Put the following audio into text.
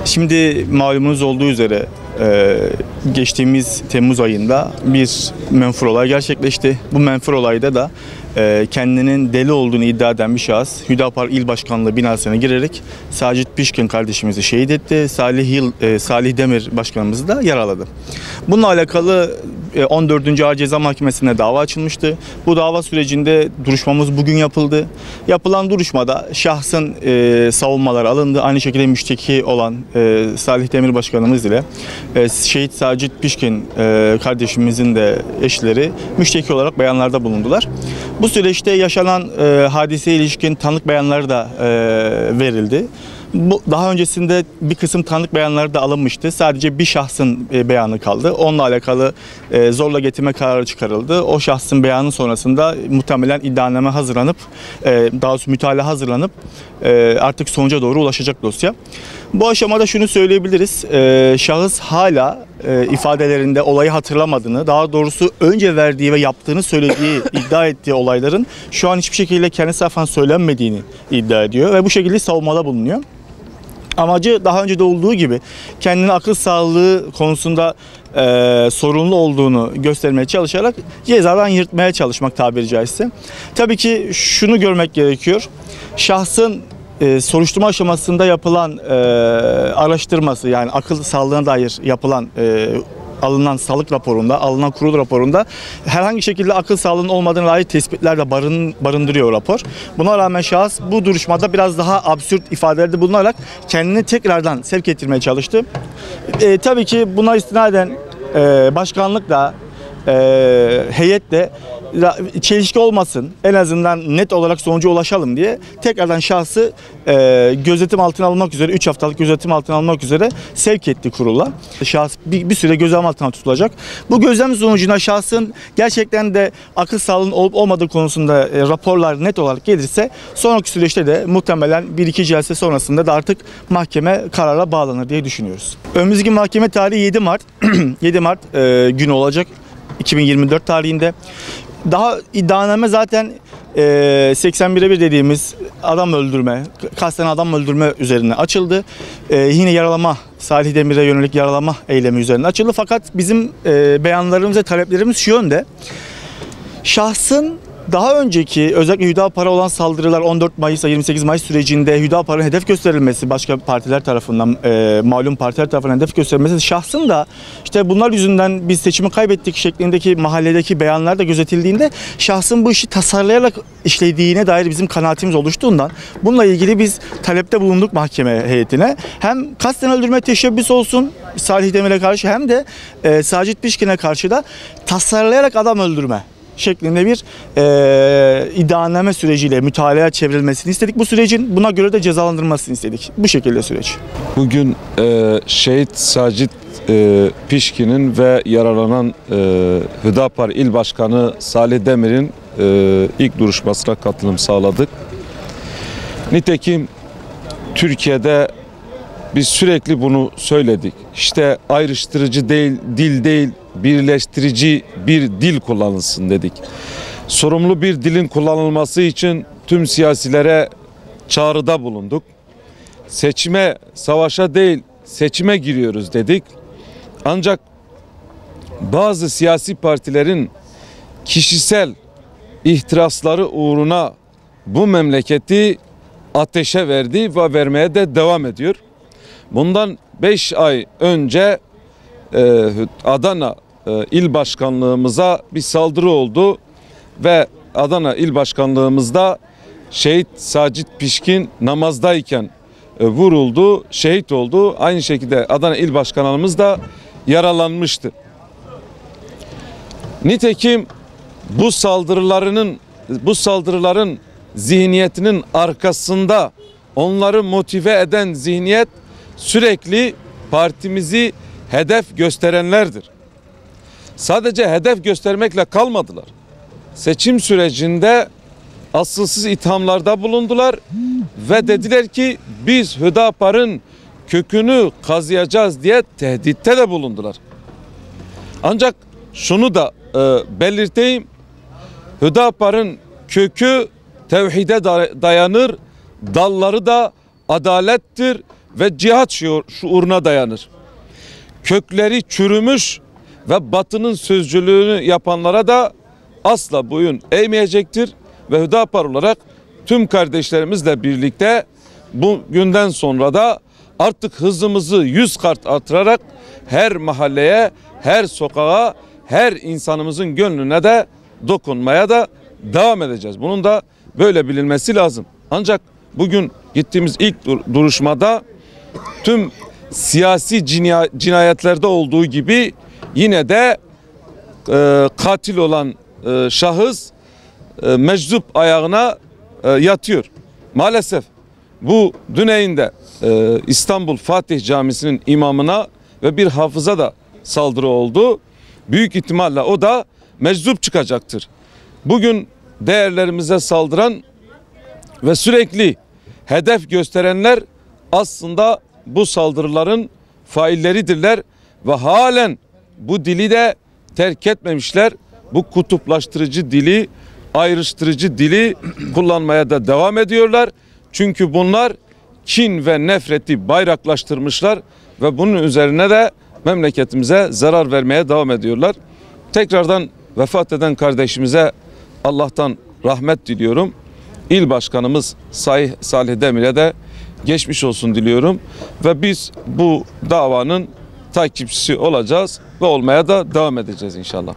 Şimdi malumunuz olduğu üzere geçtiğimiz Temmuz ayında bir menfur olay gerçekleşti. Bu menfur olayda da kendinin deli olduğunu iddia eden bir şahıs Hüdapar İl Başkanlığı binasına girerek Sacit Pişkin kardeşimizi şehit etti. Salih Demir başkanımızı da yaraladı. Bununla alakalı 14. Ağır Ceza Mahkemesi'nde dava açılmıştı. Bu dava sürecinde duruşmamız bugün yapıldı. Yapılan duruşmada şahsın savunmaları alındı. Aynı şekilde müşteki olan Salih Demir başkanımız ile şehit Sacit Pişkin kardeşimizin de eşleri müşteki olarak beyanlarda bulundular. Bu süreçte yaşanan hadiseye ilişkin tanık beyanları da verildi. Daha öncesinde bir kısım tanık beyanları da alınmıştı. Sadece bir şahsın beyanı kaldı. Onunla alakalı zorla getirme kararı çıkarıldı. O şahsın beyanı sonrasında muhtemelen iddianame hazırlanıp, daha doğrusu mütalaa hazırlanıp artık sonuca doğru ulaşacak dosya. Bu aşamada şunu söyleyebiliriz. Şahıs hala ifadelerinde olayı hatırlamadığını, daha doğrusu önce verdiği ve yaptığını söylediği, iddia ettiği olayların şu an hiçbir şekilde kendisi tarafından söylenmediğini iddia ediyor ve bu şekilde savunmada bulunuyor. Amacı daha önce de olduğu gibi kendini akıl sağlığı konusunda sorunlu olduğunu göstermeye çalışarak cezadan yırtmaya çalışmak tabiri caizse. Tabii ki şunu görmek gerekiyor. Şahsın soruşturma aşamasında yapılan araştırması, yani akıl sağlığına dair yapılan alınan sağlık raporunda, alınan kurul raporunda herhangi şekilde akıl sağlığının olmadığına dair tespitler de barındırıyor rapor. Buna rağmen şahıs bu duruşmada biraz daha absürt ifadelerde bulunarak kendini tekrardan sevk ettirmeye çalıştı. Tabii ki buna istinaden başkanlık da heyet de çelişki olmasın, en azından net olarak sonuca ulaşalım diye tekrardan şahsı gözetim altına almak üzere, 3 haftalık gözetim altına almak üzere sevk etti kurula. Şahıs bir süre gözlem altına tutulacak. Bu gözlem sonucunda şahsın gerçekten de akıl sağlığının olup olmadığı konusunda raporlar net olarak gelirse sonraki süreçte de muhtemelen 1-2 celse sonrasında da artık mahkeme karara bağlanır diye düşünüyoruz. Önümüzdeki mahkeme tarihi 7 Mart. 7 Mart günü olacak. 2024 tarihinde. Daha iddianame zaten 81'e 1 dediğimiz adam öldürme, kasten adam öldürme üzerine açıldı. Yine yaralama, Salih Demir'e yönelik yaralama eylemi üzerine açıldı. Fakat bizim beyanlarımız ve taleplerimiz şu yönde. Şahsın daha önceki özellikle Hüdapar'a olan saldırılar 14 Mayıs 28 Mayıs sürecinde Hüdapar'ın hedef gösterilmesi, başka partiler tarafından, malum partiler tarafından hedef gösterilmesi, şahsın da işte bunlar yüzünden biz seçimi kaybettik şeklindeki mahalledeki beyanlar da gözetildiğinde şahsın bu işi tasarlayarak işlediğine dair bizim kanaatimiz oluştuğundan bununla ilgili biz talepte bulunduk mahkeme heyetine. Hem kasten öldürme teşebbüs olsun Salih Demir'e karşı hem de Sacit Pişkin'e karşı da tasarlayarak adam öldürme şeklinde bir iddianame süreciyle mütalaya çevrilmesini istedik. Bu sürecin buna göre de cezalandırılmasını istedik. Bu şekilde süreç. Bugün şehit Sacit Pişkin'in ve yaralanan Hüdapar İl Başkanı Salih Demir'in ilk duruşmasına katılım sağladık. Nitekim Türkiye'de biz sürekli bunu söyledik. İşte ayrıştırıcı değil, dil değil, birleştirici bir dil kullanılsın dedik. Sorumlu bir dilin kullanılması için tüm siyasilere çağrıda bulunduk. Seçime, savaşa değil, seçime giriyoruz dedik. Ancak bazı siyasi partilerin kişisel ihtirasları uğruna bu memleketi ateşe verdi ve vermeye de devam ediyor. Bundan 5 ay önce Adana İl Başkanlığımıza bir saldırı oldu ve Adana İl Başkanlığımızda şehit Sacit Pişkin namazdayken vuruldu, şehit oldu. Aynı şekilde Adana İl Başkanlığımız da yaralanmıştı. Nitekim bu saldırıların zihniyetinin arkasında onları motive eden zihniyet sürekli partimizi hedef gösterenlerdir. Sadece hedef göstermekle kalmadılar. Seçim sürecinde asılsız ithamlarda bulundular ve dediler ki biz Hüdapar'ın kökünü kazıyacağız diye tehditte de bulundular. Ancak şunu da belirteyim, Hüdapar'ın kökü tevhide dayanır, dalları da adalettir ve cihat şuuruna dayanır. Kökleri çürümüş ve Batı'nın sözcülüğünü yapanlara da asla boyun eğmeyecektir ve Hüdapar olarak tüm kardeşlerimizle birlikte bugünden sonra da artık hızımızı 100 kat artırarak her mahalleye, her sokağa, her insanımızın gönlüne de dokunmaya da devam edeceğiz. Bunun da böyle bilinmesi lazım. Ancak bugün gittiğimiz ilk duruşmada tüm siyasi cinayetlerde olduğu gibi yine de katil olan şahıs meczup ayağına yatıyor. Maalesef bu Düney'inde İstanbul Fatih Camisi'nin imamına ve bir hafıza da saldırı oldu. Büyük ihtimalle o da meczup çıkacaktır. Bugün değerlerimize saldıran ve sürekli hedef gösterenler aslında bu saldırıların failleridirler ve halen bu dili de terk etmemişler. Bu kutuplaştırıcı dili, ayrıştırıcı dili kullanmaya da devam ediyorlar. Çünkü bunlar kin ve nefreti bayraklaştırmışlar ve bunun üzerine de memleketimize zarar vermeye devam ediyorlar. Tekrardan vefat eden kardeşimize Allah'tan rahmet diliyorum. İl Başkanımız Salih Demir'e de geçmiş olsun diliyorum ve biz bu davanın takipçisi olacağız ve olmaya da devam edeceğiz inşallah.